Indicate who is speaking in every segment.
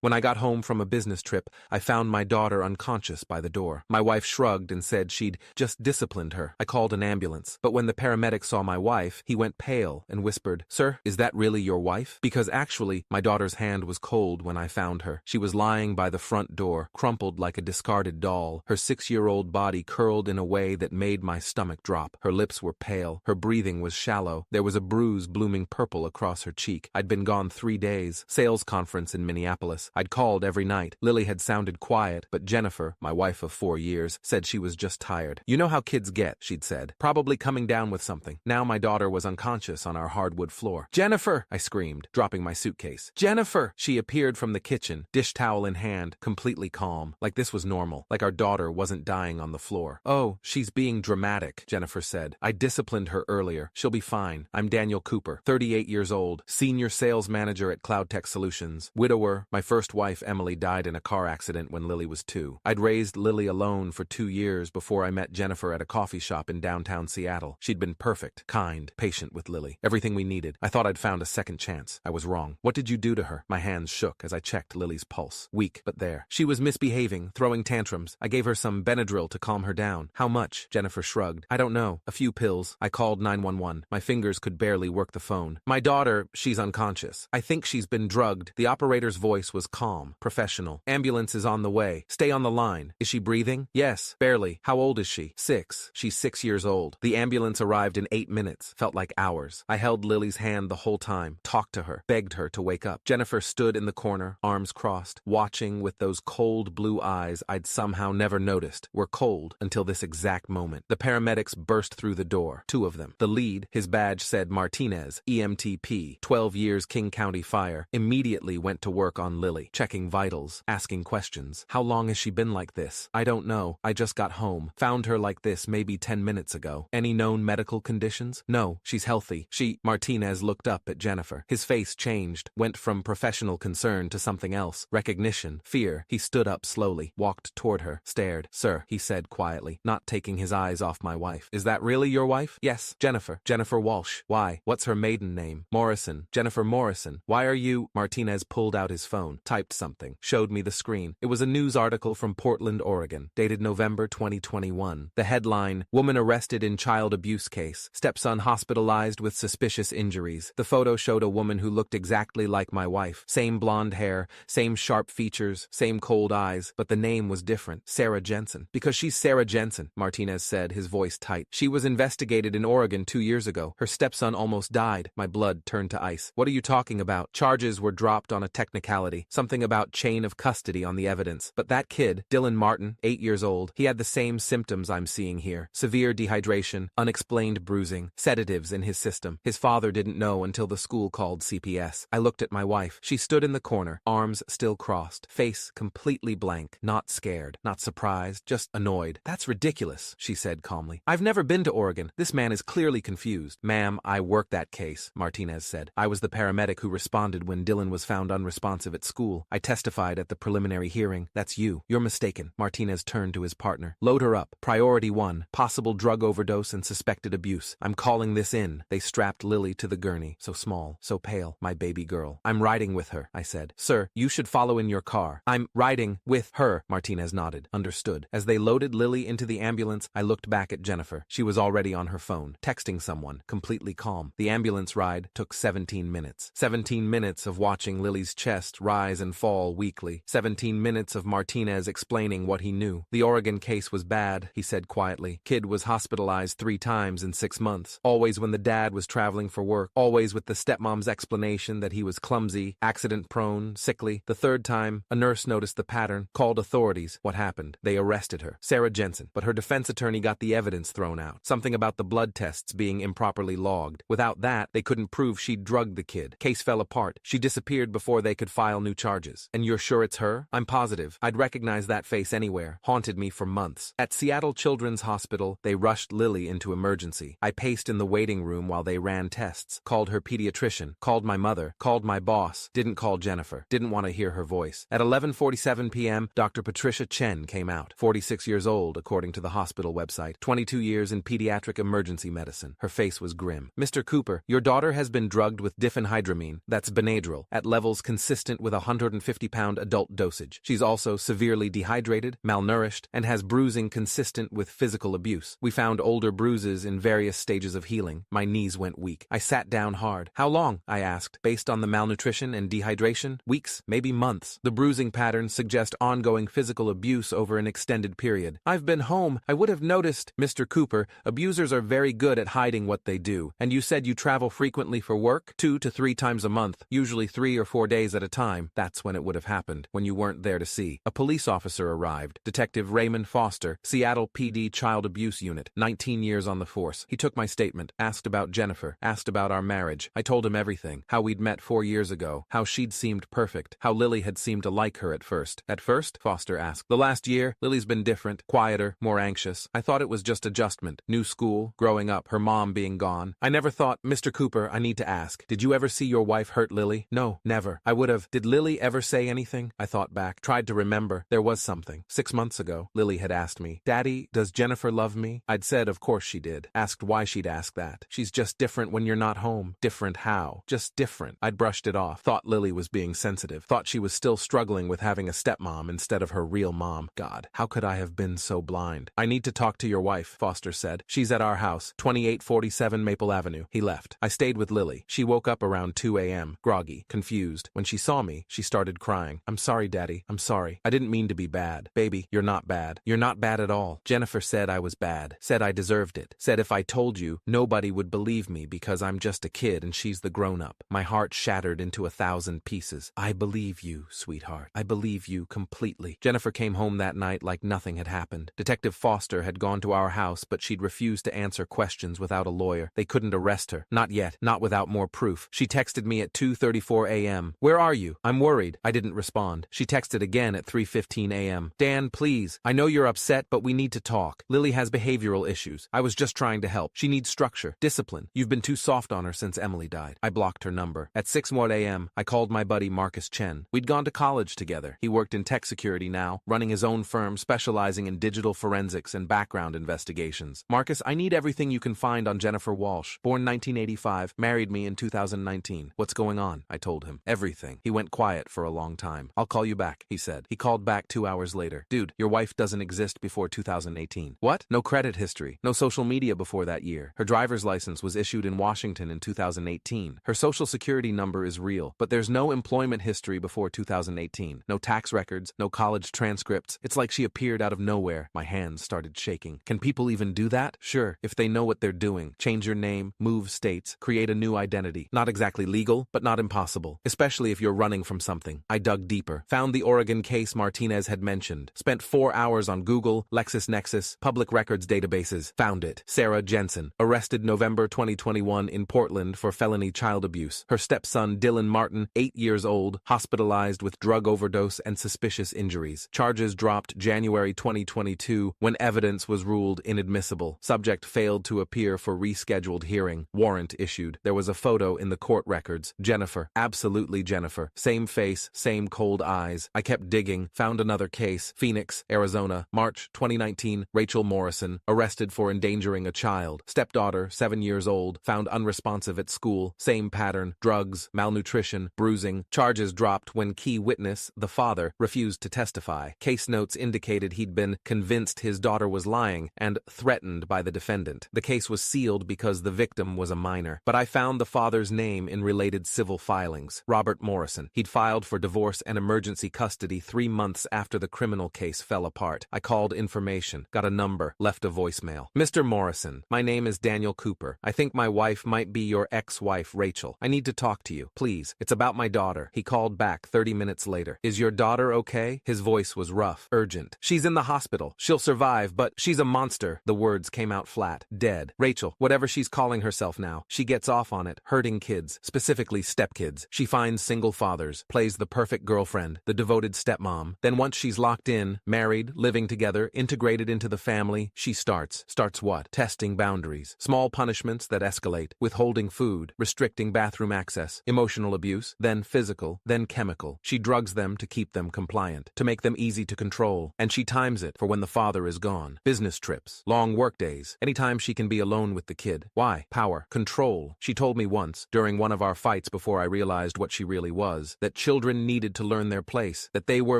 Speaker 1: When I got home from a business trip, I found my daughter unconscious by the door. My wife shrugged and said she'd just disciplined her. I called an ambulance. But when the paramedic saw my wife, he went pale and whispered, "Sir, is that really your wife?" Because actually, my daughter's hand was cold when I found her. She was lying by the front door, crumpled like a discarded doll, her 6-year-old body curled in a way that made my stomach drop. Her lips were pale. Her breathing was shallow. There was a bruise blooming purple across her cheek. I'd been gone 3 days. Sales conference in Minneapolis. I'd called every night. Lily had sounded quiet, but Jennifer, my wife of 4 years, said she was just tired. "You know how kids get," she'd said. "Probably coming down with something." Now my daughter was unconscious on our hardwood floor. "Jennifer!" I screamed, dropping my suitcase. "Jennifer!" She appeared from the kitchen, dish towel in hand, completely calm, like this was normal, like our daughter wasn't dying on the floor. "Oh, she's being dramatic," Jennifer said. "I disciplined her earlier. She'll be fine. I'm Daniel Cooper, 38 years old, senior sales manager at CloudTech Solutions, widower. My first wife, Emily, died in a car accident when Lily was 2. I'd raised Lily alone for 2 years before I met Jennifer at a coffee shop in downtown Seattle. She'd been perfect, kind, patient with Lily. Everything we needed. I thought I'd found a second chance. I was wrong. What did you do to her?" My hands shook as I checked Lily's pulse. Weak, but there. "She was misbehaving, throwing tantrums. I gave her some Benadryl to calm her down." "How much?" Jennifer shrugged. "I don't know. A few pills." I called 911. My fingers could barely work the phone. "My daughter, she's unconscious. I think she's been drugged." The operator's voice was calm, professional. "Ambulance is on the way. Stay on the line." "Is she breathing?" "Yes, barely." "How old is she?" 6. "She's 6 years old." The ambulance arrived in 8 minutes. Felt like hours. I held Lily's hand the whole time, talked to her, begged her to wake up. Jennifer stood in the corner, arms crossed, watching with those cold blue eyes I'd somehow never noticed were cold until this exact moment. The paramedics burst through the door, 2 of them. The lead, his badge said Martinez, EMTP, 12 years King County Fire, immediately went to work on Lily, checking vitals, asking questions. "How long has she been like this?" "I don't know. I just got home. Found her like this maybe 10 minutes ago." "Any known medical conditions?" "No, she's healthy. Martinez looked up at Jennifer. His face changed, went from professional concern to something else. Recognition, fear. He stood up slowly, walked toward her, stared. "Sir," he said quietly, not taking his eyes off my wife. "Is that really your wife?" "Yes, Jennifer. Jennifer Walsh." "Why? What's her maiden name?" "Morrison. Jennifer Morrison." "Why are you—" Martinez pulled out his phone, typed something, showed me the screen. It was a news article from Portland, Oregon, dated November 2021. The headline, "Woman arrested in child abuse case. Stepson hospitalized with suspicious injuries." The photo showed a woman who looked exactly like my wife. Same blonde hair, same sharp features, same cold eyes, but the name was different. Sarah Jensen. "Because she's Sarah Jensen," Martinez said, his voice tight. "She was investigated in Oregon 2 years ago. Her stepson almost died." My blood turned to ice. "What are you talking about?" "Charges were dropped on a technicality. Something about chain of custody on the evidence. But that kid, Dylan Martin, 8 years old, he had the same symptoms I'm seeing here. Severe dehydration, unexplained bruising, sedatives in his system. His father didn't know until the school called CPS." I looked at my wife. She stood in the corner, arms still crossed, face completely blank, not scared, not surprised, just annoyed. "That's ridiculous," she said calmly. "I've never been to Oregon. This man is clearly confused." "Ma'am, I worked that case," Martinez said. "I was the paramedic who responded when Dylan was found unresponsive at school. I testified at the preliminary hearing. That's you. You're mistaken." Martinez turned to his partner. "Load her up. Priority 1, possible drug overdose and suspected abuse. I'm calling this in." They strapped Lily to the gurney, so small, so pale, my baby girl. "I'm riding with her," I said. "Sir, you should follow in your car." "I'm riding with her," Martinez nodded. "Understood." As they loaded Lily into the ambulance, I looked back at Jennifer. She was already on her phone, texting someone, completely calm. The ambulance ride took 17 minutes. 17 minutes of watching Lily's chest rise and fall weakly. 17 minutes of Martinez explaining what he knew. "The Oregon case was bad," he said quietly. "Kid was hospitalized 3 times in 6 months. Always when the dad was traveling for work. Always with the stepmom's explanation that he was clumsy, accident-prone, sickly. The 3rd time, a nurse noticed the pattern, called authorities. What happened? They arrested her. Sarah Jensen. But her defense attorney got the evidence thrown out. Something about the blood tests being improperly logged. Without that, they couldn't prove she'd drugged the kid. Case fell apart. She disappeared before they could file new charges." "And you're sure it's her?" "I'm positive. I'd recognize that face anywhere. Haunted me for months." At Seattle Children's Hospital, they rushed Lily into emergency. I paced in the waiting room while they ran tests, called her pediatrician, called my mother, called my boss, didn't call Jennifer, didn't want to hear her voice. At 11:47 p.m., Dr. Patricia Chen came out, 46 years old according to the hospital website, 22 years in pediatric emergency medicine. Her face was grim. "Mr. Cooper, your daughter has been drugged with diphenhydramine, that's Benadryl, at levels consistent with a 150-pound adult dosage. She's also severely dehydrated, malnourished, and has bruising consistent with physical abuse. We found older bruises in various stages of healing. My knees went weak. I sat down hard. How long? I asked. Based on the malnutrition and dehydration? Weeks, maybe months. The bruising patterns suggest ongoing physical abuse over an extended period. I've been home. I would have noticed. Mr. Cooper, abusers are very good at hiding what they do. And you said you travel frequently for work? 2 to 3 times a month, usually 3 or 4 days at a time. That's when it would have happened, when you weren't there to see. A police officer arrived. Detective Raymond Foster, Seattle PD Child Abuse Unit, 19 years on the force. He took my statement, asked about Jennifer, asked about our marriage. I told him everything. How we'd met 4 years ago, how she'd seemed perfect, how Lily had seemed to like her at first. At first? Foster asked. The last year, Lily's been different, quieter, more anxious. I thought it was just adjustment. New school, growing up, her mom being gone. I never thought, Mr. Cooper, I need to ask, did you ever see your wife hurt Lily? No, never. I would have. Did Lily ever say anything? I thought back, tried to remember. There was something. 6 months ago, Lily had asked me, Daddy, does Jennifer love me? I'd said, of course she did. Asked why she'd ask that. She's just different when you're not home. Different how? Just different. I'd brushed it off. Thought Lily was being sensitive. Thought she was still struggling with having a stepmom instead of her real mom. God, how could I have been so blind? I need to talk to your wife, Foster said. She's at our house, 2847 Maple Avenue. He left. I stayed with Lily. She woke up around 2 a.m., groggy, confused. When she saw me, she started crying. I'm sorry, Daddy. I'm sorry. I didn't mean to be bad. Baby, you're not bad. You're not bad at all. Jennifer said I was bad. Said I deserved it. Said if I told you, nobody would believe me because I'm just a kid and she's the grown-up. My heart shattered into 1,000 pieces. I believe you, sweetheart. I believe you completely. Jennifer came home that night like nothing had happened. Detective Foster had gone to our house, but she'd refused to answer questions without a lawyer. They couldn't arrest her. Not yet. Not without more proof. She texted me at 2:34 a.m. Where are you? I'm worried. I didn't respond. She texted again at 3:15 a.m. Dan, please. I know you're upset, but we need to talk. Lily has behavioral issues. I was just trying to help. She needs structure, discipline. You've been too soft on her since Emily died. I blocked her number. At 6:01 a.m., I called my buddy Marcus Chen. We'd gone to college together. He worked in tech security now, running his own firm specializing in digital forensics and background investigations. Marcus, I need everything you can find on Jennifer Walsh. Born 1985, married me in 2019. What's going on? I told him. Everything. He went quiet for a long time. I'll call you back, he said. He called back 2 hours later. Dude, your wife doesn't exist before 2018. What? No credit history. No social media before that year. Her driver's license was issued in Washington in 2018. Her social security number is real, but there's no employment history before 2018. No tax records, no college transcripts. It's like she appeared out of nowhere. My hands started shaking. Can people even do that? Sure, if they know what they're doing. Change your name, move states, create a new identity. Not exactly legal, but not impossible. Especially if you're running from something. I dug deeper. Found the Oregon case Martinez had mentioned. Spent 4 hours on Google, LexisNexis, public records databases. Found it. Sarah Jensen. Arrested November 2021 in Portland for felony child abuse. Her stepson Dylan Martin, 8 years old, hospitalized with drug overdose and suspicious injuries. Charges dropped January 2022 when evidence was ruled inadmissible. Subject failed to appear for rescheduled hearing. Warrant issued. There was a photo in the court records. Jennifer. Absolutely Jennifer. Same face, same cold eyes. I kept digging. Found another case. Phoenix, Arizona. March 2019. Rachel Morrison. Arrested for endangering a child. Stepdaughter, 7 years old. Found unresponsive at school. Same pattern. Drugs, malnutrition, bruising. Charges dropped when key witness, the father, refused to testify. Case notes indicated he'd been convinced his daughter was lying and threatened by the defendant. The case was sealed because the victim was a minor. But I found the father's name in related civil filings. Robert Morrison. He'd filed for divorce and emergency custody 3 months after the criminal case fell apart. I called information, got a number, left a voicemail. Mr. Morrison, my name is Daniel Cooper. I think my wife might be your ex-wife, Rachel. I need to talk to you. Please. It's about my daughter. He called back 30 minutes later. Is your daughter okay? His voice was rough, urgent. She's in the hospital. She'll survive, but she's a monster. The words came out flat. Dead. Rachel, whatever she's calling herself now, she gets off on it. Hurting kids, specifically stepkids. She finds single fathers, plays the perfect girlfriend, the devoted stepmom. Then once she's locked in, married, living together, integrated into the family, she starts. Starts what? Testing boundaries. Small punishments that escalate. Withholding food, restricting bathroom access, emotional abuse, then physical, then chemical. She drugs them to keep them compliant, to make them easy to control, and she times it for when the father is gone. Business trips, long work days, anytime she can be alone with the kid. Why? Power. Control. She told me once, during one of our fights before I realized what she really was, that children needed to learn their place, that they were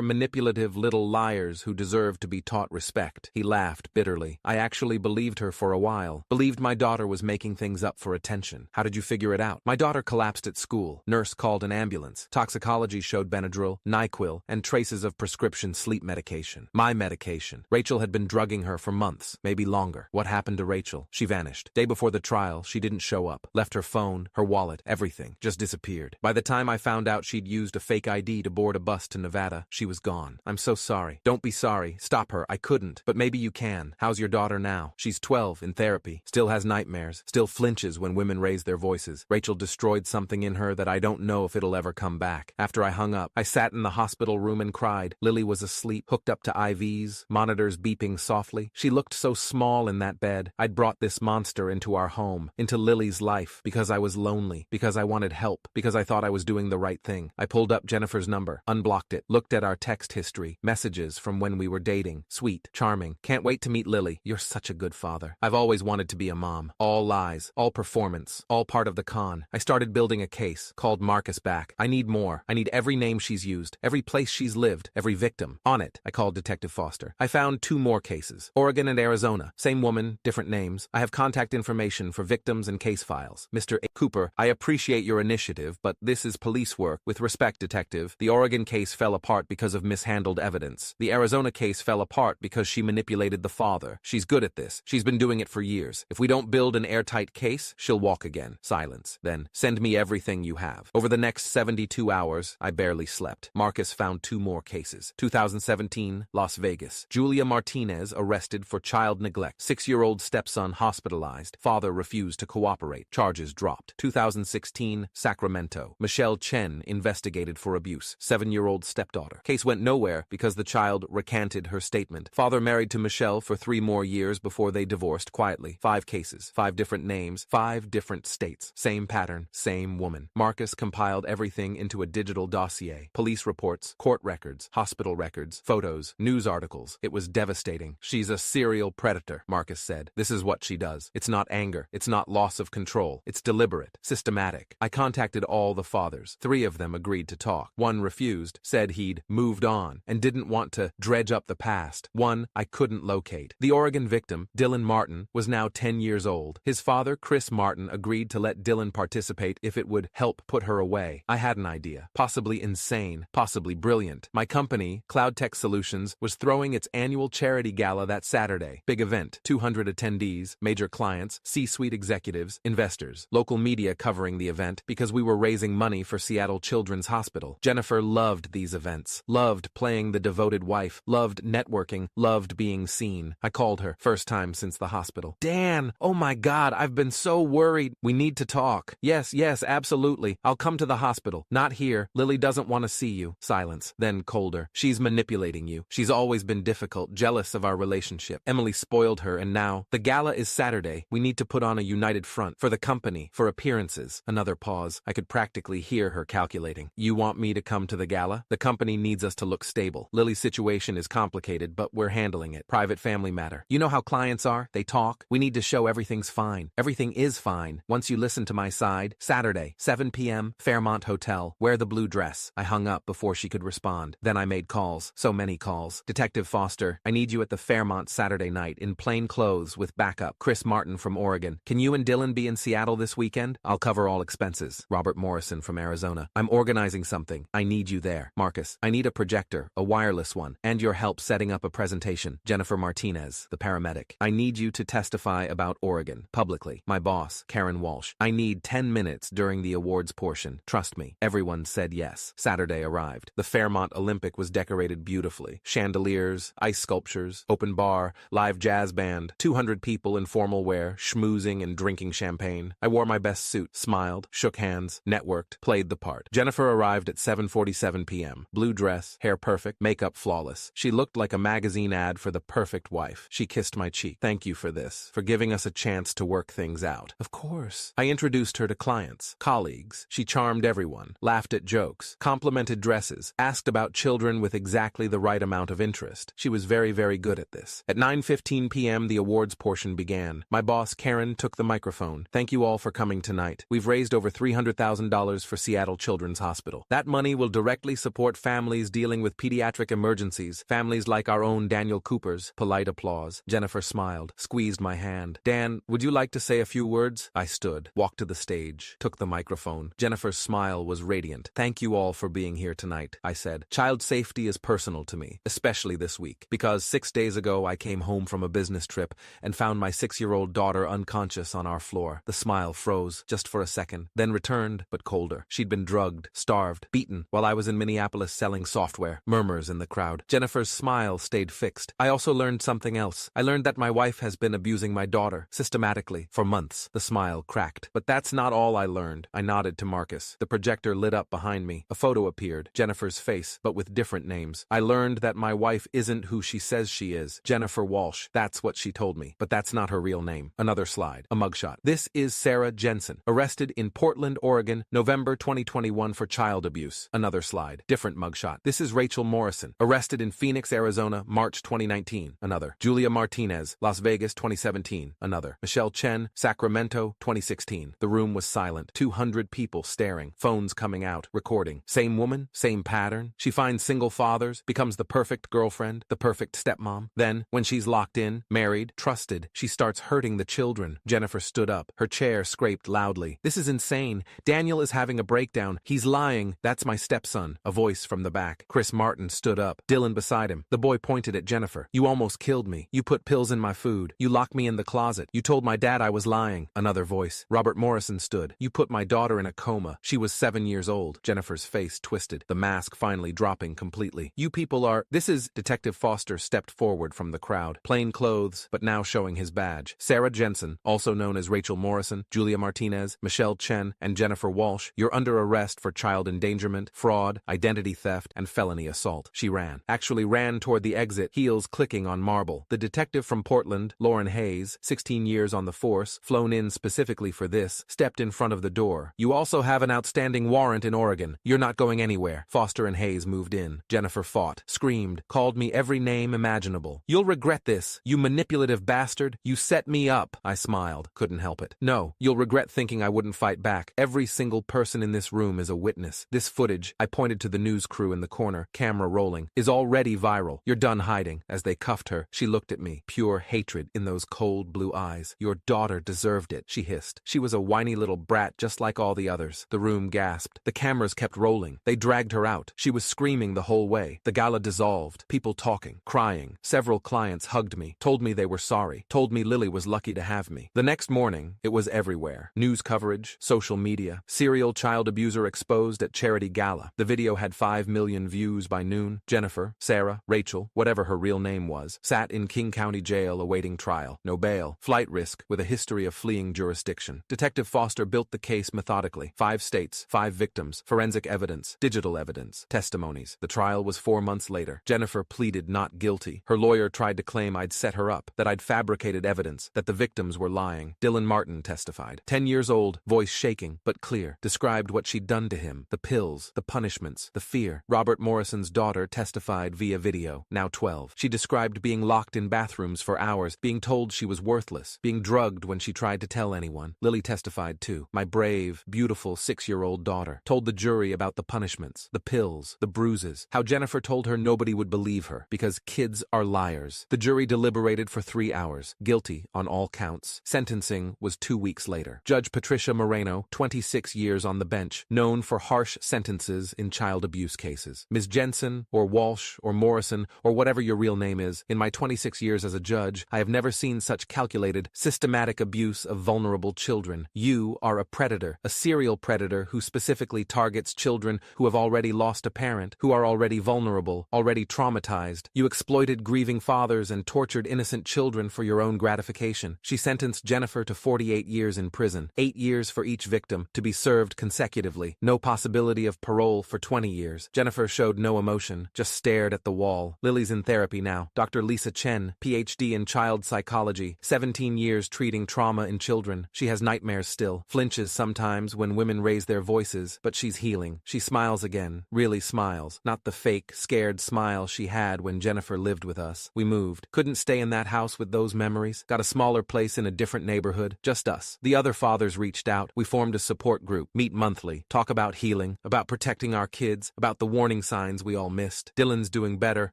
Speaker 1: manipulative little liars who deserved to be taught respect. He laughed bitterly. I actually believed her for a while. Believed my daughter was making things up for attention. How did you figure it out? My daughter collapsed at school. Nurse called an ambulance. Toxicology showed Benadryl, NyQuil, and traces of prescription sleep medication. My medication. Rachel had been drugging her for months, maybe longer. What happened to Rachel? She vanished. Day before the trial, she didn't show up. Left her phone, her wallet, everything. Just disappeared. By the time I found out she'd used a fake ID to board a bus to Nevada, she was gone. I'm so sorry. Don't be sorry. Stop her. I couldn't. But maybe you can. How's your daughter now? She's 12, in therapy. Still has nightmares. Still flinches when women raise their voices. Rachel destroyed something in her that I don't know if it'll ever come back. After I hung up, I sat in the hospital room and cried. Lily was asleep, hooked up to IVs, monitors beeping softly. She looked so small in that bed. I'd brought this monster into our home, into Lily's life, because I was lonely, because I wanted help, because I thought I was doing the right thing. I pulled up Jennifer's number, unblocked it, looked at our text history, messages from when we were dating. Sweet, charming. Can't wait to meet Lily. You're such a good father. I've always wanted to be a mom. All lies, all performance, all part of the con. I started building a case, called Marcus back. I need more. I need every name she's used, every place she's lived, every victim. On it, I called Detective Foster. I found 2 more cases. Oregon and Arizona. Same woman, different names. I have contact information for victims and case files. Mr. A. Cooper, I appreciate your initiative, but this is police work. With respect, Detective, the Oregon case fell apart because of mishandled evidence. The Arizona case fell apart because she manipulated the father. She's good at this. She's been doing it for years. If we don't build an airtight case, she'll walk again. Silence. Then, send me everything you have. Over the next 72 hours, I barely slept. Marcus found 2 more cases. 2017, Las Vegas. Julia Martinez arrested for child neglect. 6-year-old stepson hospitalized. Father refused to cooperate. Charges dropped. 2016, Sacramento. Michelle Chen investigated for abuse. 7-year-old stepdaughter. Case went nowhere because the child recanted her statement. Father married to Michelle for 3 more years before they divorced quietly. 5 cases, 5 different names, 5 different states. Same pattern, same woman. Marcus compiled everything into a digital dossier. Police reports, court records, hospital records, photos, news articles. It was devastating. She's a serial predator, Marcus said. This is what she does. It's not anger. It's not loss of control. It's deliberate, systematic. I contacted all the fathers. 3 of them agreed to talk. 1 refused, said he'd moved on, and didn't want to dredge up the past. 1 I couldn't locate. The Oregon victim, Dylan Martin, was now 10 years old. His father, Chris Martin, agreed to let Dylan participate if it would help put her away. I had an idea. Possibly insane, possibly brilliant. My company, Cloud Tech Solutions, was throwing its annual charity gala that Saturday. Big event, 200 attendees, major clients, C-suite executives, investors, local media covering the event because we were raising money for Seattle Children's Hospital. Jennifer loved these events, loved playing the devoted wife, loved networking, loved being seen. I called her, first time since the hospital. Dan, oh my God, I've been so worried. We need to talk. Yes, absolutely. I'll come to the hospital. Not here. Lily doesn't want to see you. Silence. Then colder. She's manipulating you. She's always been difficult, jealous of our relationship. Emily spoiled her, and now, the gala is Saturday. We need to put on a united front. For the company, for appearances. Another pause. I could practically hear her calculating. You want me to come to the gala? The company needs us to look stable. Lily's situation is complicated, but we're handling it. Private family matter. You know how clients are? They talk. We need to show everything's fine. Everything is fine. Once you listen to my side, Saturday, 7 p.m., Fairmont Hotel. Wear the blue dress. I hung up before she could respond. Then I made calls. So many calls. Detective Foster, I need you at the Fairmont Saturday night in plain clothes with backup. Chris Martin from Oregon. Can you and Dylan be in Seattle this weekend? I'll cover all expenses. Robert Morrison from Arizona. I'm organizing something. I need you there. Marcus, I need a projector, a wireless one, and your help setting up a presentation. Jennifer Martinez, the paramedic. I need you to testify about Oregon, publicly. My boss, Karen Walsh. I need 10 minutes during the awards portion. Trust me. Everyone said yes. Saturday arrived. The Fairmont Olympic was decorated beautifully. Chandeliers, ice sculptures, open bar, live jazz band, 200 people in formal wear, schmoozing and drinking champagne. I wore my best suit, smiled, shook hands, networked, played the part. Jennifer arrived at 7:47 p.m. Blue dress, hair perfect, makeup flawless. She looked like a magazine ad for the perfect wife. She kissed my cheek. Thank you for this, for giving us a chance to work things out. Of course. I introduced her to clients, colleagues. She charmed everyone, laughed at jokes, complimented dresses, asked about children with exactly the right amount of interest. She was very, very good at this. At 9:15 p.m., the awards portion began. My boss, Karen, took the microphone. Thank you all for coming tonight. We've raised over $300,000 for Seattle Children's Hospital. hospital. That money will directly support families dealing with pediatric emergencies, families like our own Daniel Cooper's. Polite applause. Jennifer smiled, squeezed my hand. Dan, would you like to say a few words? I stood, walked to the stage, took the microphone. Jennifer's smile was radiant. Thank you all for being here tonight, I said. Child safety is personal to me, especially this week, because 6 days ago I came home from a business trip and found my 6-year-old daughter unconscious on our floor. The smile froze just for a second, then returned, but colder. She'd been drugged, starved, beaten while I was in Minneapolis selling software. Murmurs in the crowd. Jennifer's smile stayed fixed. I also learned something else. I learned that my wife has been abusing my daughter, systematically, for months. The smile cracked. But that's not all I learned. I nodded to Marcus. The projector lit up behind me. A photo appeared, Jennifer's face, but with different names. I learned that my wife isn't who she says she is. Jennifer Walsh. That's what she told me. But that's not her real name. Another slide. A mugshot. This is Sarah Jensen, arrested in Portland, Oregon, November 2021 for child abuse. Another slide. Different mugshot. This is Rachel Morrison, arrested in Phoenix, Arizona, March 2019. Another. Julia Martinez, Las Vegas 2017. Another. Michelle Chen, Sacramento 2016. The room was silent. 200 people staring. Phones coming out, recording. Same woman, same pattern. She finds single fathers, becomes the perfect girlfriend, the perfect stepmom. Then, when she's locked in, married, trusted, she starts hurting the children. Jennifer stood up. Her chair scraped loudly. This is insane. Daniel is having a breakdown. He's lying. That's my stepson. A voice from the back. Chris Martin stood up. Dylan beside him. The boy pointed at Jennifer. You almost killed me. You put pills in my food. You locked me in the closet. You told my dad I was lying. Another voice. Robert Morrison stood. You put my daughter in a coma. She was 7 years old. Jennifer's face twisted, the mask finally dropping completely. You people are... This is... Detective Foster stepped forward from the crowd. Plain clothes, but now showing his badge. Sarah Jensen, also known as Rachel Morrison, Julia Martinez, Michelle Chen, and Jennifer Walsh, you're under arrest for child endangerment, fraud, identity theft, and felony assault. She ran. Actually ran toward the exit, heels clicking on marble. The detective from Portland, Lauren Hayes, 16 years on the force, flown in specifically for this, stepped in front of the door. You also have an outstanding warrant in Oregon. You're not going anywhere. Foster and Hayes moved in. Jennifer fought, screamed, called me every name imaginable. You'll regret this, you manipulative bastard. You set me up. I smiled, couldn't help it. No, you'll regret thinking I wouldn't fight back. Every single person in this room is a witness. This footage, I pointed to the news crew in the corner, camera rolling, is already viral. You're done hiding. As they cuffed her, she looked at me, pure hatred in those cold blue eyes. Your daughter deserved it, she hissed. She was a whiny little brat just like all the others. The room gasped. The cameras kept rolling. They dragged her out. She was screaming the whole way. The gala dissolved. People talking, crying. Several clients hugged me, told me they were sorry, told me Lily was lucky to have me. The next morning, it was everywhere. News coverage, social media, serial child abuser exposed at charity gala. The video had 5 million views by noon. Jennifer, Sarah, Rachel, whatever her real name was, sat in King County Jail awaiting trial. No bail, flight risk, with a history of fleeing jurisdiction. Detective Foster built the case methodically. 5 states, 5 victims, forensic evidence, digital evidence, testimonies. The trial was 4 months later. Jennifer pleaded not guilty. Her lawyer tried to claim I'd set her up, that I'd fabricated evidence, that the victims were lying. Dylan Martin testified. 10 years old, voice shaking, but clear, described what she'd done to him, the pills, the punishments, the fear. Robert Morrison's daughter testified via video, now 12. She described being locked in bathrooms for hours, being told she was worthless, being drugged when she tried to tell anyone. Lily testified too. My brave, beautiful 6-year-old daughter told the jury about the punishments, the pills, the bruises, how Jennifer told her nobody would believe her, because kids are liars. The jury deliberated for 3 hours, guilty on all counts. Sentencing was 2 weeks later. Judge Patricia Moreno, 26 years on the bench, known for harsh sentences in child abuse cases. Ms. Jensen, or Walsh, or Morrison, or whatever your real name is, in my 26 years as a judge, I have never seen such calculated, systematic abuse of vulnerable children. You are a predator, a serial predator who specifically targets children who have already lost a parent, who are already vulnerable, already traumatized. You exploited grieving fathers and tortured innocent children for your own gratification. She sentenced Jennifer to 48 years in prison, 8 years for each victim, to be served consecutively. No possibility of parole for 20 years. Jennifer showed no emotion, just stared at the wall. Lily's in therapy now. Dr. Lisa Chen, PhD in child psychology, 17 years treating trauma in children. She has nightmares still, flinches sometimes when women raise their voices, but she's healing. She smiles again, really smiles, not the fake, scared smile she had when Jennifer lived with us. We moved. Couldn't stay in that house with those memories. Got a smaller place in a different neighborhood, just us. The other fathers reached out. We formed a support group, meet monthly, talk about healing. healing, about protecting our kids, about the warning signs we all missed. Dylan's doing better,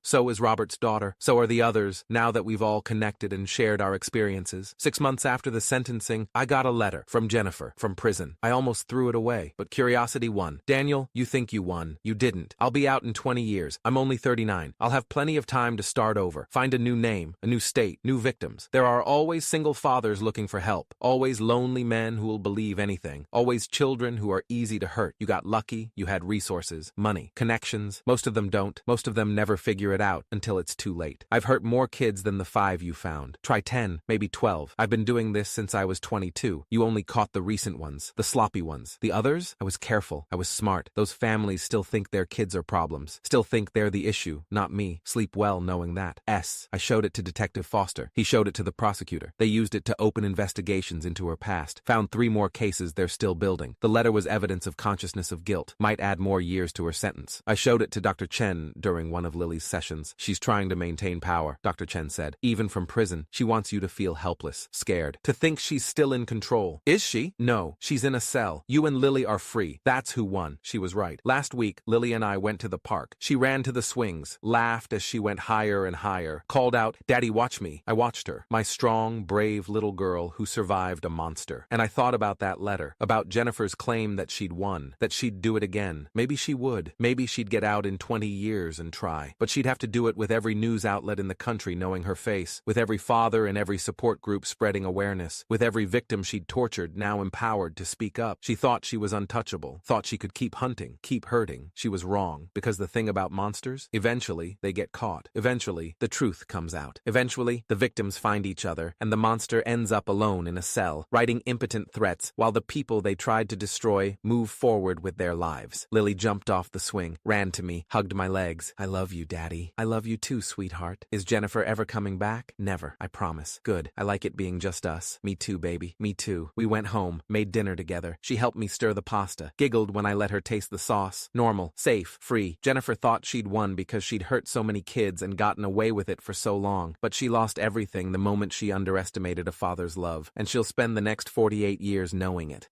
Speaker 1: so is Robert's daughter, so are the others, now that we've all connected and shared our experiences. 6 months after the sentencing, I got a letter from Jennifer, from prison. I almost threw it away, but curiosity won. Daniel, you think you won. You didn't. I'll be out in 20 years. I'm only 39. I'll have plenty of time to start over, find a new name, a new state, new victims. There are always single fathers looking for help, always lonely men who will believe anything, always children who are easy to hurt. You got lucky, you had resources, money, connections. Most of them don't. Most of them never figure it out until it's too late. I've hurt more kids than the 5 you found. Try 10, maybe 12. I've been doing this since I was 22. You only caught the recent ones, the sloppy ones. The others? I was careful. I was smart. Those families still think their kids are problems, still think they're the issue, not me. Sleep well knowing that. I showed it to Detective Foster. He showed it to the prosecutor. They used it to open investigations into her past. Found 3 more cases they're still building. The letter was evidence of consciousness of guilt. Might add more years to her sentence. I showed it to Dr. Chen during one of Lily's sessions. She's trying to maintain power, Dr. Chen said. Even from prison, she wants you to feel helpless, scared, to think she's still in control. Is she? No, she's in a cell. You and Lily are free. That's who won. She was right. Last week, Lily and I went to the park. She ran to the swings, laughed as she went higher and higher, called out, "Daddy, watch me." I watched her, my strong, brave little girl who survived a monster. And I thought about that letter, about Jennifer's claim that she'd won, that she'd do it again. Maybe she would. Maybe she'd get out in 20 years and try. But she'd have to do it with every news outlet in the country knowing her face, with every father and every support group spreading awareness, with every victim she'd tortured now empowered to speak up. She thought she was untouchable, thought she could keep hunting, keep hurting. She was wrong, because the thing about monsters, eventually they get caught. Eventually, the truth comes out. Eventually, the victims find each other, and the monster ends up alone in a cell, writing impotent threats, while the people they tried to destroy move forward with their lives. Lily jumped off the swing, ran to me, hugged my legs. "I love you, Daddy. I love you too, sweetheart. Is Jennifer ever coming back?" "Never, I promise." "Good. I like it being just us." "Me too, baby. Me too." We went home, made dinner together. She helped me stir the pasta, giggled when I let her taste the sauce. Normal, safe, free. Jennifer thought she'd won because she'd hurt so many kids and gotten away with it for so long. But she lost everything the moment she underestimated a father's love, and she'll spend the next 48 years knowing it.